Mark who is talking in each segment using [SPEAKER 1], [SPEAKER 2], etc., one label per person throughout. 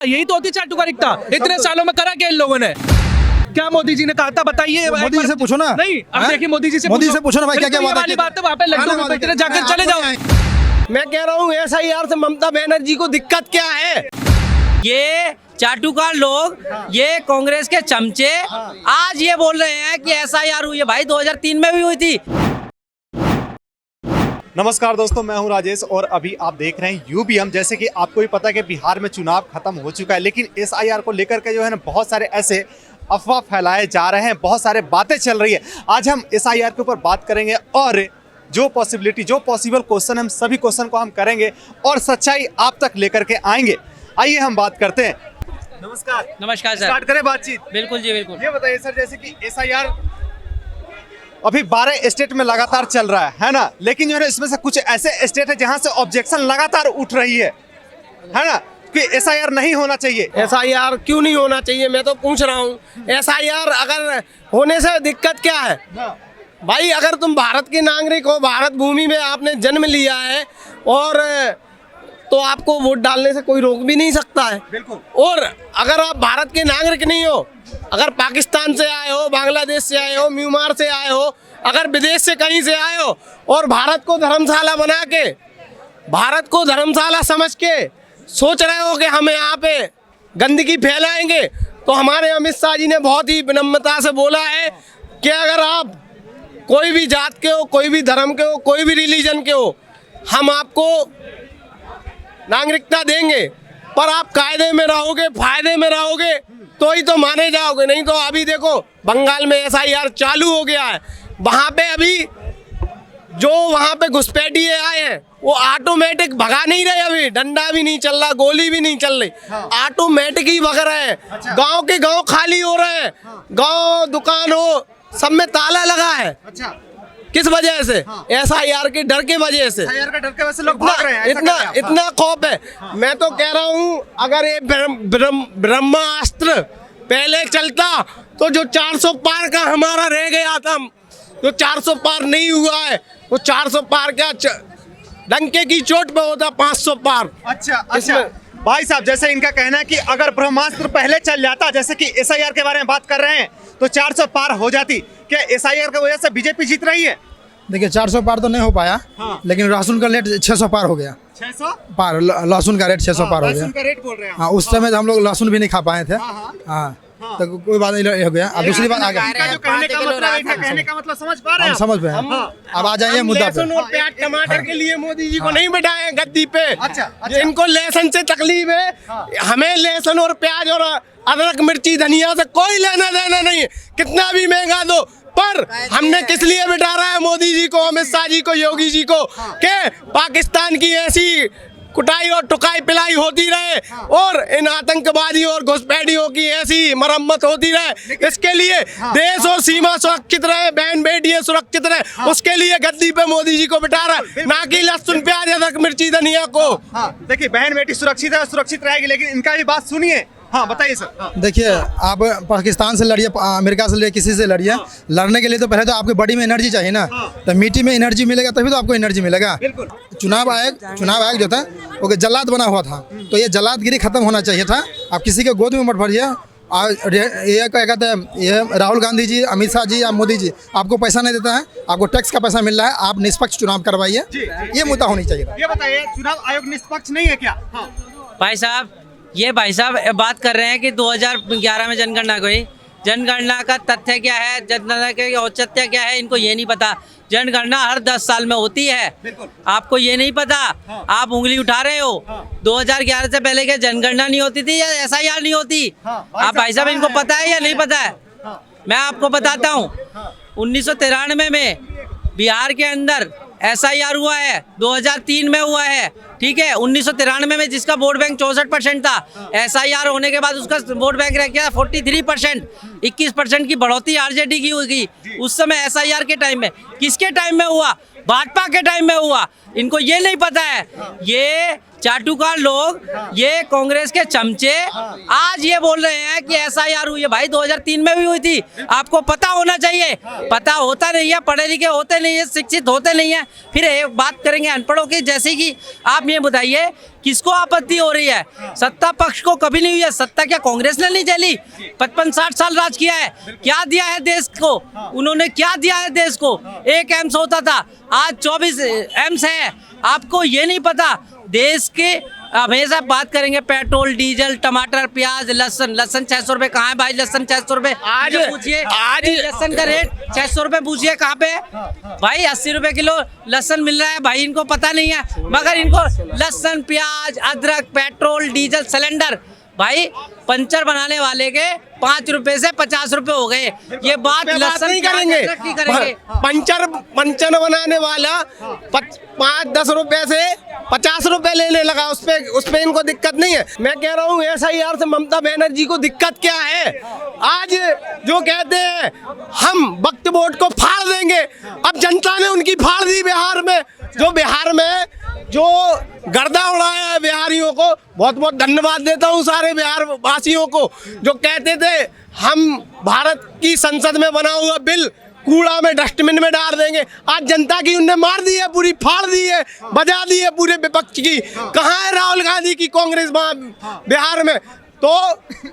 [SPEAKER 1] यही तो होती चाटुकारिता। इतने सालों में करा क्या इन लोगों ने? क्या मोदी जी ने कहा था बताइए?
[SPEAKER 2] मोदी जी से पूछो ना।
[SPEAKER 1] नहीं, अब देखिए मोदी जी से
[SPEAKER 2] पूछो ना भाई, क्या क्या बात
[SPEAKER 1] वाली बात है, वहाँ पे लड्डू बेचने जाकर चले जाओ।
[SPEAKER 3] मैं कह रहा हूँ SIR से ममता बनर्जी को दिक्कत क्या है?
[SPEAKER 4] ये चाटुकार लोग, ये कांग्रेस के चमचे आज ये बोल रहे हैं कि SIR हुई है। भाई 2003 में भी हुई थी।
[SPEAKER 5] नमस्कार दोस्तों, मैं हूं राजेश और अभी आप देख रहे हैं यूबीएम। जैसे कि आपको भी पता है कि बिहार में चुनाव खत्म हो चुका है, लेकिन SIR को लेकर के जो है ना बहुत सारे ऐसे अफवाह फैलाए जा रहे हैं, बहुत सारे बातें चल रही है। आज हम SIR के ऊपर बात करेंगे और जो पॉसिबिलिटी, जो पॉसिबल क्वेश्चन, हम सभी क्वेश्चन को हम करेंगे और सच्चाई आप तक लेकर के आएंगे। आइए हम बात करते हैं। नमस्कार।
[SPEAKER 4] नमस्कार सर।
[SPEAKER 5] स्टार्ट करें बातचीत।
[SPEAKER 4] बिल्कुल जी बिल्कुल।
[SPEAKER 5] ये बताइए सर, जैसे कि SIR अभी 12 स्टेट में लगातार चल रहा है ना, लेकिन जो है इसमें से कुछ ऐसे स्टेट है जहां से ऑब्जेक्शन लगातार उठ रही है ना, कि SIR नहीं होना चाहिए।
[SPEAKER 3] SIR क्यों नहीं होना चाहिए, मैं तो पूछ रहा हूँ। SIR अगर होने से दिक्कत क्या है? भाई अगर तुम भारत के नागरिक हो, भारत भूमि में आपने जन्म लिया है, और तो आपको वोट डालने से कोई रोक भी नहीं सकता है।
[SPEAKER 5] बिल्कुल।
[SPEAKER 3] और अगर आप भारत के नागरिक नहीं हो, अगर पाकिस्तान से आए हो, बांग्लादेश से आए हो, म्यांमार से आए हो, अगर विदेश से कहीं से आए हो और भारत को धर्मशाला बना के, भारत को धर्मशाला समझ के सोच रहे हो कि हम यहाँ पे गंदगी फैलाएंगे, तो हमारे अमित शाह जी ने बहुत ही विनम्रता से बोला है कि अगर आप कोई भी जात के हो, कोई भी धर्म के हो, कोई भी रिलीजन के हो, हम आपको नागरिकता देंगे, पर आप कायदे में रहोगे, फायदे में रहोगे तो ही तो माने जाओगे। नहीं तो अभी देखो बंगाल में SIR चालू हो गया है, वहाँ पे अभी जो वहाँ पे घुसपैठिए आए हैं वो ऑटोमेटिक भगा नहीं रहे, अभी डंडा भी नहीं चल रहा, गोली भी नहीं चल रही, ऑटोमेटिक ही भग रहे हैं।
[SPEAKER 5] अच्छा।
[SPEAKER 3] गाँव के गाँव खाली हो रहे हैं, गाँव दुकान हो सब में ताला लगा है।
[SPEAKER 5] अच्छा।
[SPEAKER 3] किस वजह से? SIR के डर के वजह से।
[SPEAKER 5] SIR का डर के वजह से लोग भाग रहे हैं। ऐसा
[SPEAKER 3] इतना
[SPEAKER 5] कर रहे हैं आप।
[SPEAKER 3] इतना खौफ है। मैं तो कह रहा हूँ अगर ये ब्रह्मास्त्र पहले चलता तो जो 400 पार का हमारा रह गया था, जो 400 पार नहीं हुआ है, वो 400 पार क्या डंके की चोट पे होता 500 पार।
[SPEAKER 5] अच्छा। भाई साहब, जैसे इनका कहना है कि अगर ब्रह्मास्त्र पहले चल जाता, जैसे कि SIR के बारे में बात कर रहे हैं, तो 400 पार हो जाती। क्या SIR की वजह से बीजेपी जीत रही है?
[SPEAKER 2] देखिए 400 पार तो नहीं हो पाया।
[SPEAKER 5] हाँ।
[SPEAKER 2] लेकिन लहसुन का रेट 600 पार हो गया।
[SPEAKER 5] 600
[SPEAKER 2] पार लहसुन का रेट 600 पार हो गया।
[SPEAKER 5] लहसुन का रेट बोल रहे हैं।
[SPEAKER 2] हाँ, उस समय हम लोग लहसुन भी नहीं खा पाए थे। हाँ, तो कोई बात नहीं हो गया। अब दूसरी बात आ गई।
[SPEAKER 5] इनका जो कहने का मतलब समझ पा रहे हैं
[SPEAKER 2] हम
[SPEAKER 5] आप?
[SPEAKER 2] समझ पे हैं। अब आ जाइए मुद्दा पे।
[SPEAKER 3] लहसुन और प्याज टमाटर के लिए मोदी जी को नहीं बिठाए गद्दी पे।
[SPEAKER 5] अच्छा।
[SPEAKER 3] इनको लहसुन से तकलीफ है, हमें लहसुन और प्याज और अदरक मिर्ची धनिया से कोई लेना देना नहीं है, कितना भी महंगा दो। पर हमने किस लिए बिठा रहा है मोदी जी को, अमित शाह जी को, योगी जी को, के पाकिस्तान की ऐसी कुटाई और टुकाई पिलाई होती रहे और इन आतंकवादियों और घुसपैठियों की ऐसी मरम्मत होती रहे। इसके लिए देश और सीमा सुरक्षित रहे, बहन बेटियां सुरक्षित रहे, उसके लिए गद्दी पे मोदी जी को बिठा रहा है, ना कि लहसुन प्याज अदरक मिर्ची धनिया को।
[SPEAKER 5] देखिए, बहन बेटी सुरक्षित है, सुरक्षित रहेगी, लेकिन इनका भी बात सुनिए। हाँ, बताइए सर।
[SPEAKER 2] देखिए, आप पाकिस्तान से लड़िए, अमेरिका से लड़िए, किसी से लड़िए, लड़ने के लिए तो पहले तो आपकी बॉडी में एनर्जी चाहिए ना। तो मिट्टी में एनर्जी मिलेगा तभी तो आपको एनर्जी मिलेगा।
[SPEAKER 5] बिल्कुल।
[SPEAKER 2] चुनाव आयोग जो था वो जल्लाद बना हुआ था, तो ये जल्लादगिरी खत्म होना चाहिए था। आप किसी के गोद में मत भरिए। ये क्या कहते हैं, ये राहुल गांधी जी, अमित शाह जी या मोदी जी आपको पैसा नहीं देता है, आपको टैक्स का पैसा मिल रहा है, आप निष्पक्ष चुनाव करवाइए। ये मुद्दा होनी चाहिए।
[SPEAKER 5] ये बताइए, चुनाव आयोग निष्पक्ष नहीं है क्या?
[SPEAKER 4] भाई साहब बात कर रहे हैं कि 2011 में जनगणना हुई। जनगणना का तथ्य क्या है, जनगणना के औचित्य क्या है, इनको ये नहीं पता। जनगणना हर 10 साल में होती है, आपको ये नहीं पता। आप उंगली उठा रहे हो। 2011 से पहले क्या जनगणना नहीं होती थी या SIR नहीं होती? आप भाई साहब इनको पता है या नहीं पता है? मैं आपको बताता हूँ। 1993 में बिहार के अंदर SIR हुआ है, 2003 में हुआ है, ठीक है। 1993 में जिसका वोट बैंक 64% था, SIR होने के बाद उसका वोट बैंक रह गया 43%। 21% की बढ़ोतरी RJD की हुई। उस समय SIR के टाइम में, किसके टाइम में हुआ? भाजपा के टाइम में हुआ। इनको ये नहीं पता है। ये चाटुकार लोग, ये कांग्रेस के चमचे आज ये बोल रहे हैं कि SIR हुई है। भाई 2003 में भी हुई थी, आपको पता होना चाहिए। पता होता नहीं है, पढ़े लिखे होते नहीं है, शिक्षित होते नहीं है। फिर एक बात करेंगे अनपढ़ों की, जैसे कि आप ये बताइए किसको आपत्ति हो रही है? सत्ता पक्ष को कभी नहीं हुई है। सत्ता क्या कांग्रेस ने नहीं झेली? 55-60 साल राज किया है, क्या दिया है देश को? उन्होंने क्या दिया है देश को? 1 एम्स होता था, आज 24 एम्स है। आपको ये नहीं पता देश के हमेशा बात करेंगे पेट्रोल, डीजल, टमाटर, प्याज, लहसुन 600 रुपए कहाँ है भाई? लहसुन 600 रुपए आज पूछिए, आज लहसुन का रेट 600 रुपए पूछिए कहाँ पे भाई? 80 रुपए किलो लहसुन मिल रहा है भाई, इनको पता नहीं है। मगर इनको लहसुन, प्याज, अदरक, पेट्रोल, डीजल, सिलेंडर, भाई पंचर बनाने वाले के 5 रुपए से 50 रुपए हो गए। ये बात लहसुन
[SPEAKER 3] नहीं करेंगे, पंचर बनाने वाला 5-10 रुपए से 50 रुपए लेने लगा, उस पे इनको दिक्कत नहीं है। मैं कह रहा हूँ SIR से ममता बनर्जी को दिक्कत क्या है? आज जो कहते हैं हम वक्त वोट को फाड़ देंगे, अब जनता ने उनकी फाड़ दी। बिहार में जो गर्दा उड़ाया है बिहारियों को, बहुत बहुत धन्यवाद देता हूँ सारे बिहार वासियों को। जो कहते थे हम भारत की संसद में बना हुआ बिल कूड़ा में, डस्टबिन में डाल देंगे, आज जनता की उनने मार दी है, पूरी फाड़ दी है, बजा दी है पूरे विपक्ष की। कहाँ है राहुल गांधी की कांग्रेस बिहार में? तो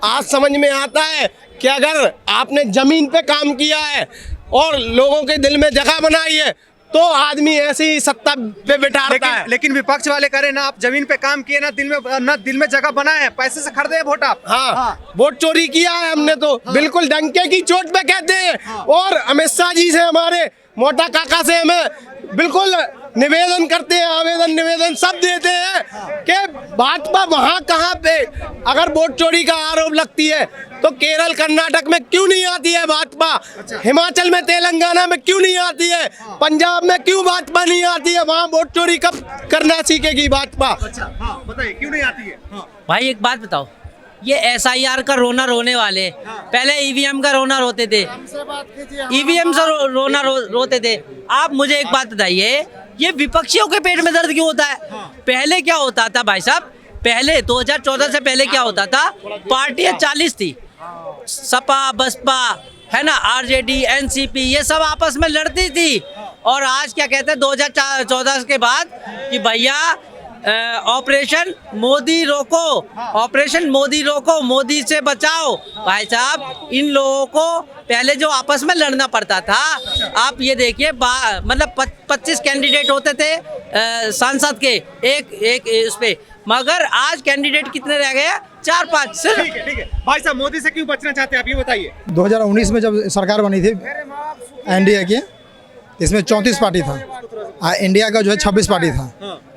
[SPEAKER 3] आज समझ में आता है कि अगर आपने जमीन पे काम किया है और लोगों के दिल में जगह बनाई है तो आदमी ऐसी ही सत्ता पे बिठाता है।
[SPEAKER 5] लेकिन विपक्ष वाले करे ना, आप जमीन पे काम किए ना, दिल में जगह बनाए हैं, पैसे से खरीदे वोट आप।
[SPEAKER 3] हाँ, वोट चोरी किया है हमने तो बिल्कुल डंके की चोट पे कहते हैं। और अमित शाह जी से, हमारे मोटा काका से हमें बिल्कुल निवेदन करते हैं, आवेदन निवेदन सब देते हैं कि भाजपा वहाँ कहाँ पे अगर वोट चोरी का आरोप लगती है तो केरल, कर्नाटक में क्यों नहीं आती है भाजपा? हिमाचल में, तेलंगाना में क्यों नहीं आती है? पंजाब में क्यों भाजपा नहीं आती है? वहाँ वोट चोरी कब करना सीखेगी भाजपा?
[SPEAKER 5] बताइए क्यों नहीं आती है?
[SPEAKER 4] भाई एक बात बताओ, ये SIR का रोना रोने वाले पहले EVM का रोना रोते थे, EVM से रोना रोते थे। आप मुझे एक बात बताइए, ये विपक्षियों के पेट में दर्द क्यों होता है? पहले क्या होता था भाई साहब? पहले 2014 से पहले क्या होता था? पार्टियां 40 थी, सपा, बसपा, है ना, RJD, NCP, ये सब आपस में लड़ती थी। और आज क्या कहते हैं 2014 के बाद कि भैया ऑपरेशन मोदी रोको, ऑपरेशन मोदी रोको, मोदी से बचाओ। भाई साहब इन लोगों को पहले जो आपस में लड़ना पड़ता था, आप ये देखिए मतलब 25 कैंडिडेट होते थे सांसद के एक उस पे, मगर आज कैंडिडेट कितने रह गए? 4-5 सिर्फ।
[SPEAKER 5] ठीक है भाई साहब, मोदी से क्यों बचना चाहते हैं आप, ये बताइए।
[SPEAKER 2] 2019 में जब सरकार बनी थी NDA की, इसमें 34 पार्टी था, इंडिया का जो है 26 पार्टी था,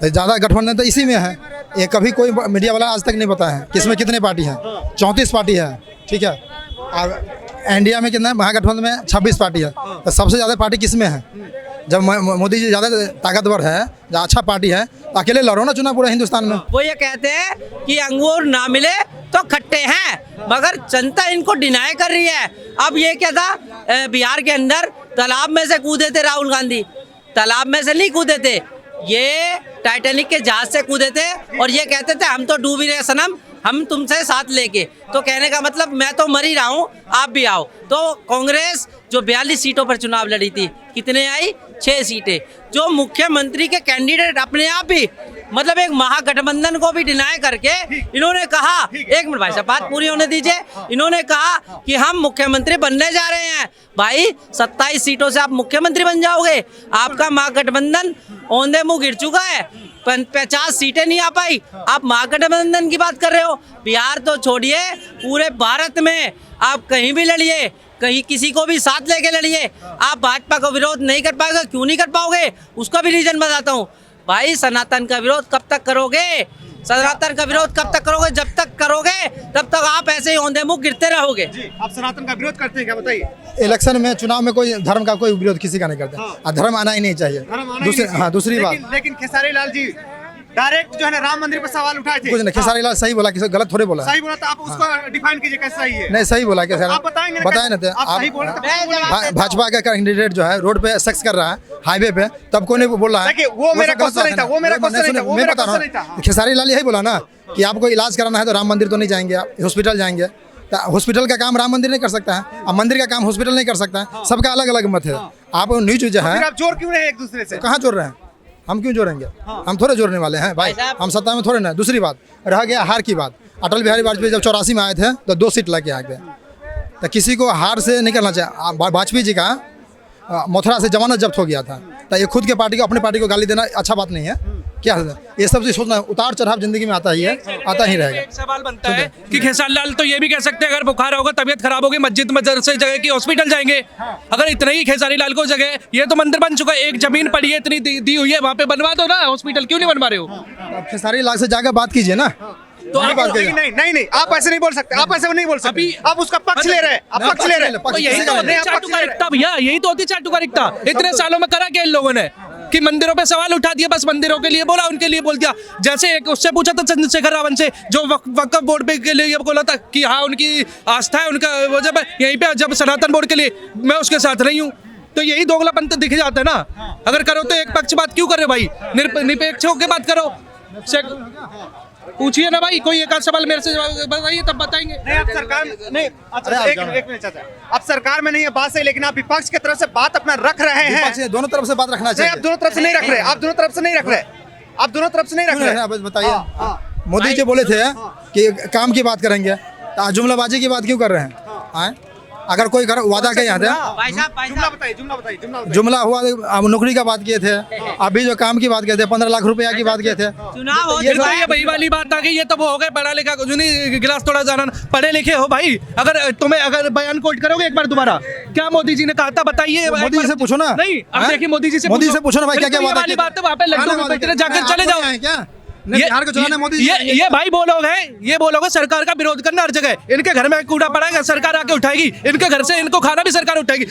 [SPEAKER 2] तो ज़्यादा गठबंधन तो इसी में है। ये कभी कोई मीडिया वाला आज तक नहीं पता है कि इसमें कितने पार्टी हैं। 34 पार्टी है, ठीक है। और इंडिया में कितना है? महागठबंधन में 26 पार्टी है। तो सबसे ज़्यादा पार्टी किस में है? जब मोदी जी ज़्यादा ताकतवर है, अच्छा पार्टी है, तो अकेले लड़ो ना चुनाव पूरा हिंदुस्तान में।
[SPEAKER 4] वो ये कहते हैं कि अंगूर ना मिले तो खट्टे हैं, मगर जनता इनको डिनाई कर रही है। अब ये क्या था, बिहार के अंदर तालाब में से कूदे थे राहुल गांधी, तालाब में से नहीं कूदे थे, ये टाइटैनिक के जहाज से कूदे थे और ये कहते थे हम तो डूब ही रहे सनम, हम तुमसे साथ लेके। तो कहने का मतलब मैं तो मर ही रहा हूँ, आप भी आओ। तो कांग्रेस जो 42 सीटों पर चुनाव लड़ी थी, कितने आई? 6 सीटें। जो मुख्यमंत्री के कैंडिडेट अपने आप ही मतलब एक महागठबंधन को भी डिनाई करके इन्होंने कहा, एक मिनट भाई साहब बात पूरी होने दीजिए, इन्होंने कहा कि हम मुख्यमंत्री बनने जा रहे हैं। भाई 27 सीटों से आप मुख्यमंत्री बन जाओगे? आपका महागठबंधन औंधे मुंह गिर चुका है, 50 सीटें नहीं आ पाई, आप महागठबंधन की बात कर रहे हो। बिहार तो छोड़िए, पूरे भारत में आप कहीं भी लड़िए, कहीं किसी को भी साथ लेके लड़िए, आप भाजपा का विरोध नहीं कर पाओगे। क्यों नहीं कर पाओगे? उसका भी रीजन बताता हूँ। भाई सनातन का विरोध कब तक करोगे? सनातन का विरोध कब तक करोगे? जब तक करोगे तब तक आप ऐसे ही औंधे मुंह गिरते रहोगे।
[SPEAKER 5] आप सनातन का विरोध करते हैं क्या, बताइए।
[SPEAKER 2] इलेक्शन में, चुनाव में कोई धर्म का कोई विरोध किसी का नहीं करता। धर्म आना ही नहीं चाहिए। दूसरी बात,
[SPEAKER 5] लेकिन खेसारी लाल जी डायरेक्ट जो है ना राम मंदिर पर सवाल उठाए थे।
[SPEAKER 2] कुछ नहीं, खेसारी लाल सही बोला, किसी गलत थोड़े बोला।
[SPEAKER 5] सही बोला था, आप उसको डिफाइन कीजिए कैसे सही है।
[SPEAKER 2] नहीं सही बोला, कैसे
[SPEAKER 5] आप बताएंगे ना,
[SPEAKER 2] बताए ना थे
[SPEAKER 5] आप सही बोल रहे थे।
[SPEAKER 2] भाजपा का कैंडिडेट जो है रोड पे सेक्स कर रहा है हाईवे पे, तब कोई नहीं बोल रहा है।
[SPEAKER 5] देखिए, वो मेरा क्वेश्चन नहीं था, वो मेरा क्वेश्चन नहीं था, वो
[SPEAKER 2] मैं
[SPEAKER 5] मेरा
[SPEAKER 2] बता रहा
[SPEAKER 5] क्वेश्चन नहीं
[SPEAKER 2] हूँ,
[SPEAKER 5] था।
[SPEAKER 2] खेसारी लाल यही बोला ना कि आपको इलाज कराना है तो राम मंदिर तो नहीं जाएंगे, आप हॉस्पिटल जाएंगे। हॉस्पिटल का काम राम मंदिर नहीं कर सकता है, अब मंदिर का काम हॉस्पिटल नहीं कर सकता है, सबका अलग अलग मत है। आप न्यूज जो है,
[SPEAKER 5] फिर आप जोड़ क्यों रहे एक दूसरे से?
[SPEAKER 2] कहाँ जोड़ रहे हैं? हम क्यों जोड़ेंगे? हम थोड़े जोड़ने वाले हैं भाई, हम सत्ता में थोड़े ना। दूसरी बात रह गया हार की बात, अटल बिहारी वाजपेयी जब 84 में आए थे तो 2 सीट लेके आ गए, तो किसी को हार से निकलना चाहिए। वाजपेयी जी का मथुरा से जमानत जब्त हो गया था, तो ये खुद के पार्टी को, अपने पार्टी को गाली देना अच्छा बात नहीं है क्या? ये सब चीज सोचना, उतार चढ़ाव जिंदगी में आता ही है, आता ही रहेगा।
[SPEAKER 1] एक सवाल बनता है कि खेसारी लाल तो ये भी कह सकते हैं अगर बुखार होगा, तबीयत खराब होगी, मस्जिद मदरसे जगह की हॉस्पिटल जाएंगे। अगर इतना ही खेसारी लाल को जगह, ये तो मंदिर बन चुका है, एक जमीन पड़ी है इतनी दी हुई है, वहाँ पे बनवा दो ना हॉस्पिटल, क्यों नहीं बनवा रहे हो?
[SPEAKER 2] अब खेसारी लाल से जाकर बात कीजिए ना,
[SPEAKER 5] तो आप नहीं, आप ऐसे नहीं बोल सकते, आप ऐसे नहीं बोल सकते। आप उसका पक्ष ले रहे हैं, आप पक्ष ले रहे हैं।
[SPEAKER 1] तो यही तो होती है चाटुकारिता भैया, यही तो होती है चाटुकारिता। इतने सालों में करा क्या इन लोगों ने कि मंदिरों पे सवाल उठा दिया, बस मंदिरों के लिए बोला, उनके लिए बोल दिया। जैसे एक उससे पूछा था चंद्रशेखर रावण से, जो वक्फ बोर्ड पे के लिए ये बोला था कि हाँ उनकी आस्था है, उनका वो जब यहीं पे जब सनातन बोर्ड के लिए मैं उसके साथ नहीं हूँ, तो यही दोगलापन तो दिख जाता है ना। अगर करो तो एक पक्ष बात क्यों कर रहे भाई, निरपेक्ष होकर बात करो। पूछिए ना भाई, कोई एक आध सवाल मेरे से बताइए तब बताएंगे।
[SPEAKER 5] नहीं, आप सरकार नहीं, अच्छा एक मिनट चाचा, आप सरकार में नहीं है बात सही, लेकिन आप विपक्ष की तरफ से बात अपना रख रहे हैं।
[SPEAKER 2] दोनों तरफ से बात रखना
[SPEAKER 5] नहीं,
[SPEAKER 2] चाहिए।
[SPEAKER 5] आप दोनों तरफ से नहीं रख रहे, आप दोनों तरफ से नहीं रख रहे, आप दोनों तरफ से नहीं रख रहे।
[SPEAKER 2] बताइए, मोदी जी बोले थे कि काम की बात करेंगे, तो जुमलाबाजी की बात क्यों कर रहे हैं? अगर कोई वादा किया था,
[SPEAKER 5] जुमला बताइए।
[SPEAKER 2] जुमला हुआ, अब नौकरी का बात किए थे, अभी जो काम की बात किए थे, 15 लाख रुपया की बात किए थे।
[SPEAKER 4] चुनाव हो
[SPEAKER 1] ये
[SPEAKER 4] चुका
[SPEAKER 1] तो
[SPEAKER 4] है।
[SPEAKER 1] ये वही वाली बात आ गई, ये तो वो हो गए पढ़ा लिखा कुछ नहीं, गिलास थोड़ा जाना, पढ़े लिखे हो भाई। अगर तुम्हें अगर बयान कोट करोगे एक बार दोबारा, क्या मोदी जी ने कहा था बताइए?
[SPEAKER 2] मोदी जी से पूछो ना।
[SPEAKER 1] नहीं, अब देखिए मोदी जी से
[SPEAKER 2] पूछो ना भाई, क्या क्या
[SPEAKER 1] वाली
[SPEAKER 2] वादा
[SPEAKER 1] बात है, वहाँ पे लड्डू बेचने जाकर चले जाओ।
[SPEAKER 2] क्या
[SPEAKER 1] बिहार को चलाना मोदी ये भाई बोलोगे, ये बोलोगे सरकार का विरोध करना हर जगह। इनके घर में कूड़ा पड़ा है, सरकार आके उठाएगी, इनके घर से इनको खाना भी सरकार उठाएगी।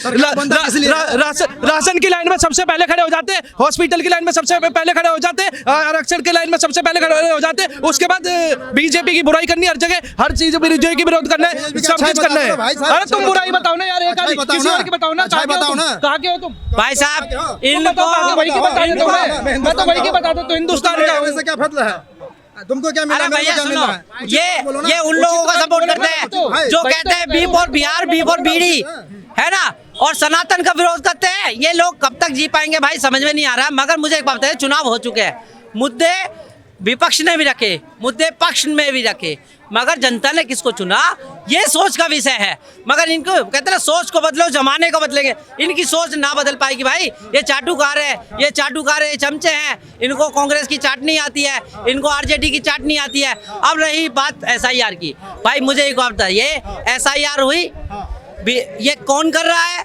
[SPEAKER 1] राशन की लाइन में सबसे पहले खड़े हो जाते हैं, हॉस्पिटल की लाइन में सबसे पहले खड़े हो जाते हैं, आरक्षण की लाइन में सबसे पहले खड़े हो जाते हैं। उसके बाद बीजेपी की बुराई करनी हर जगह, हर चीज बीजेपी की विरोध करना है, सब चीज करना है। अरे तुम बुराई बताओ ना यार, एक किसी और की बताओ ना, कहाँ के हो तुम
[SPEAKER 4] भाई साहब,
[SPEAKER 1] इनको वही की बता देता हूँ मैं तो वही की बता देता हूँ, हिंदुस्तान का
[SPEAKER 2] वैसे क्या फतला है? तुमको क्या मिला?
[SPEAKER 4] अरे भैया सुनो, ये उन लोगों को सपोर्ट करते हैं जो कहते हैं B for Bihar, B for bidi, है ना, और सनातन का विरोध करते हैं। ये लोग कब तक जी पाएंगे भाई, समझ में नहीं आ रहा। मगर मुझे एक बात बताइए, चुनाव हो चुके हैं, मुद्दे विपक्ष ने भी रखे, मुद्दे पक्ष में भी रखे, मगर जनता ने किसको चुना ये सोच का विषय है। मगर इनको कहते हैं सोच को बदलो, जमाने को बदलेंगे, इनकी सोच ना बदल पाएगी भाई। ये चाटुकार है, ये चमचे हैं, इनको कांग्रेस की चाटनी आती है, इनको आरजेडी की चाटनी आती है। अब रही बात एसआईआर की, भाई मुझे एक बात बताइए, एसआईआर हुई, ये कौन कर रहा है?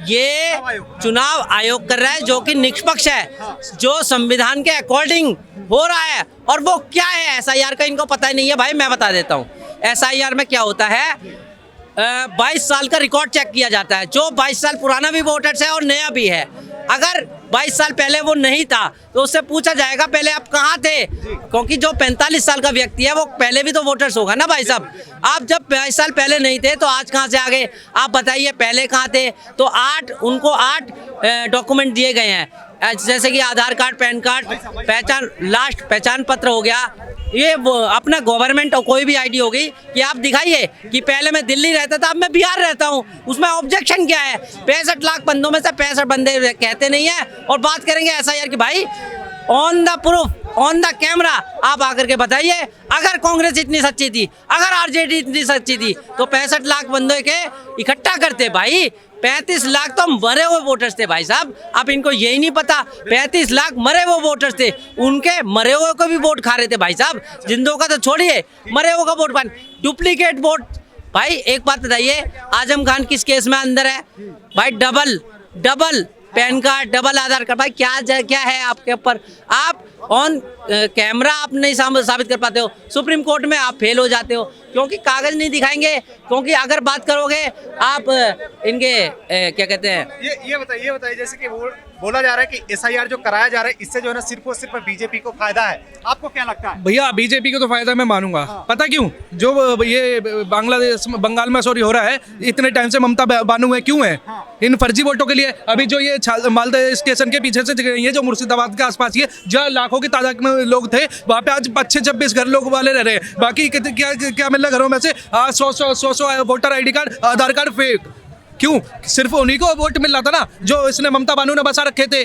[SPEAKER 4] ये चुनाव आयोग कर रहा है, जो कि निष्पक्ष है, जो संविधान के अकॉर्डिंग हो रहा है। और वो क्या है एसआईआर का, इनको पता ही नहीं है भाई। मैं बता देता हूँ एसआईआर में क्या होता है। 22 साल का रिकॉर्ड चेक किया जाता है, जो 22 साल पुराना भी वोटर्स है और नया भी है। अगर 22 साल पहले वो नहीं था तो उससे पूछा जाएगा पहले आप कहाँ थे, क्योंकि जो 45 साल का व्यक्ति है वो पहले भी तो वोटर्स होगा ना भाई साहब। आप जब 22 साल पहले नहीं थे तो आज कहाँ से आ गए? आप बताइए पहले कहाँ थे? तो उनको 8 डॉक्यूमेंट दिए गए हैं, जैसे कि आधार कार्ड, पैन कार्ड, पहचान पत्र हो गया, ये अपना गवर्नमेंट और कोई भी आईडी होगी कि आप दिखाइए कि पहले मैं दिल्ली रहता था, अब मैं बिहार रहता हूँ। उसमें ऑब्जेक्शन क्या है? 65 लाख बंदों में से 65 बंदे कहते नहीं है। और बात करेंगे एसआईआर की, भाई on the proof, on the camera आप आकर के बताइए, अगर कांग्रेस इतनी सच्ची थी, अगर आरजेडी इतनी सच्ची थी तो 65 लाख बंदों के इकट्ठा करते भाई। 35 लाख तो मरे हुए वोटर्स थे भाई साहब, आप इनको यही नहीं पता। 35 लाख मरे हुए वोटर्स थे, उनके मरे हुए को भी वोट खा रहे थे भाई साहब। जिंदों का तो छोड़िए, मरे हुए का वोट पान, डुप्लीकेट वोट। भाई एक बात बताइए, आजम खान किस केस में अंदर है भाई? डबल पैन कार्ड, डबल आधार कार्ड, भाई क्या है आपके ऊपर? आप ऑन कैमरा आप नहीं साबित कर पाते हो, सुप्रीम कोर्ट में आप फेल हो जाते हो क्योंकि कागज नहीं दिखाएंगे। क्योंकि अगर बात करोगे आप इनके क्या कहते हैं,
[SPEAKER 5] ये बताइए जैसे कि बोला जा रहा है कि SIR जो कराया जा रहा है इससे जो है ना सिर्फ और सिर्फ बीजेपी को फायदा है, आपको क्या लगता है?
[SPEAKER 1] भैया बीजेपी को तो फायदा मैं मानूंगा। पता क्यों? जो ये बंगाल में सॉरी हो रहा है इतने टाइम से ममता बानू है, क्यों है? इन फर्जी वोटों के लिए। अभी जो ये मालदा स्टेशन के पीछे से ये जो मुर्शिदाबाद के आसपास ये जहाँ लाखों की तादाद में लोग थे, वहाँ पे आज 25-26 घर लोग वाले रह रहे हैं। बाकी क्या मिल रहा घरों में से 100 वोटर ID कार्ड, आधार कार्ड फेक। क्यों? सिर्फ उन्हीं को वोट मिल रहा था ना जो इसने ममता बानू ने बसा रखे थे,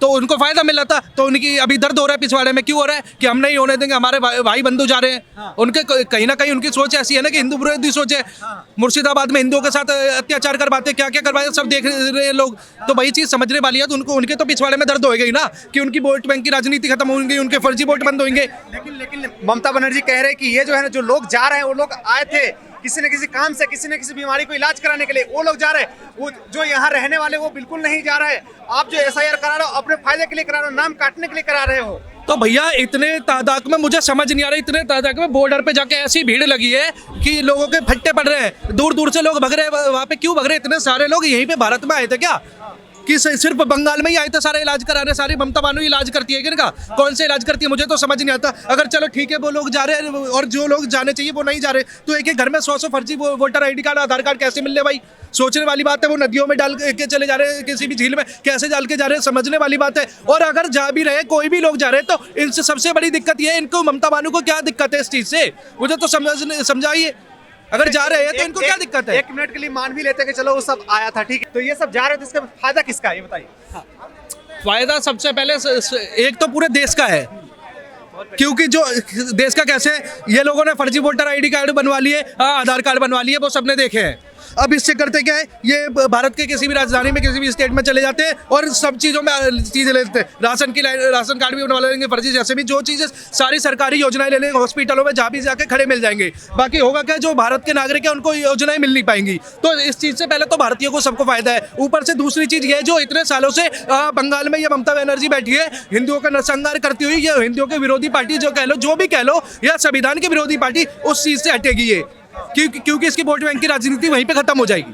[SPEAKER 1] तो उनको फायदा मिल रहा था। तो उनकी अभी दर्द हो रहा है पिछवाड़े में, क्यों हो रहा है? कि हम नहीं होने देंगे, हमारे भाई बंधु जा रहे हैं। उनके कहीं ना कहीं उनकी सोच ऐसी है ना कि हिंदू विरोधी सोच है। मुर्शिदाबाद में हिंदुओं के साथ अत्याचार करवाते, क्या क्या करवाते सब देख रहे हैं लोग। तो वही चीज समझने वाली है। तो उनके तो पिछवाड़े में दर्द हो गई ना कि उनकी वोट बैंक की राजनीति खत्म होंगी, उनके फर्जी वोट बंद होंगे।
[SPEAKER 5] लेकिन ममता बनर्जी कह रहे हैं कि ये जो है ना जो लोग जा रहे हैं वो लोग आए थे किसी न किसी काम से, किसी न किसी बीमारी को इलाज कराने के लिए, वो लोग जा रहे हैं। वो जो यहाँ रहने वाले वो बिल्कुल नहीं जा रहे हैं। आप जो SIR करा रहे हो अपने फायदे के लिए करा रहे हो, नाम काटने के लिए करा रहे हो।
[SPEAKER 1] तो भैया इतने तादाद में मुझे समझ नहीं आ रहा, इतने तादाद में बॉर्डर पे जाके ऐसी भीड़ लगी है कि लोगों के फट्टे पड़ रहे हैं। दूर दूर से लोग भग रहे हैं। वहाँ पे क्यों भग रहे हैं इतने सारे लोग? यहीं पे भारत में आए थे क्या कि सिर्फ बंगाल में ही आए थे सारे इलाज कराने? सारी ममता बानू इलाज करती है किनका? कौन से इलाज करती है? मुझे तो समझ नहीं आता। अगर चलो ठीक है वो लोग जा रहे हैं और जो लोग जाने चाहिए वो नहीं जा रहे, तो एक एक घर में 100 फर्जी वोटर ID कार्ड, आधार कार्ड कैसे मिल रहे भाई? सोचने वाली बात है। वो नदियों में डाल के चले जा रहे हैं, किसी भी झील में कैसे डाल के जा रहे हैं, समझने वाली बात है। और अगर जा भी रहे, कोई भी लोग जा रहे हैं, तो इनसे सबसे बड़ी दिक्कत ये है, इनको ममता बानू को क्या दिक्कत है इस चीज से? मुझे तो समझाइए। अगर जा रहे हैं तो इनको क्या दिक्कत है?
[SPEAKER 5] 1 मिनट के लिए मान भी लेते हैं कि चलो वो सब आया था, ठीक है, तो ये सब जा रहे थे, इसका फायदा किसका है ये बताइए?
[SPEAKER 1] फायदा सबसे पहले एक तो पूरे देश का है, क्योंकि जो देश का कैसे ये लोगों ने फर्जी वोटर ID कार्ड बनवा लिए, आधार कार्ड बनवा लिए, वो सबने देखे हैं। अब इससे करते क्या है, ये भारत के किसी भी राजधानी में किसी भी स्टेट में चले जाते हैं और सब चीज़ों में चीज़ें लेते हैं। राशन कार्ड भी बनवा लेंगे फर्जी, जैसे भी जो चीज़ें सारी सरकारी योजनाएं ले लेंगे, हॉस्पिटलों में जहाँ भी जाके खड़े मिल जाएंगे। बाकी होगा क्या, जो भारत के नागरिक हैं उनको योजनाएं मिल नहीं पाएंगी। तो इस चीज़ से पहले तो भारतीयों को सबको फायदा है। ऊपर से दूसरी चीज़ ये, जो इतने सालों से बंगाल में ये ममता बनर्जी बैठी है, हिंदुओं का नरसंहार करती हुई, ये हिंदुओं के विरोधी पार्टी जो भी कह लो, या संविधान की विरोधी पार्टी, उस चीज़ से हटेगी ये, क्योंकि इसकी वोट बैंक की राजनीति वहीं पे खत्म हो जाएगी।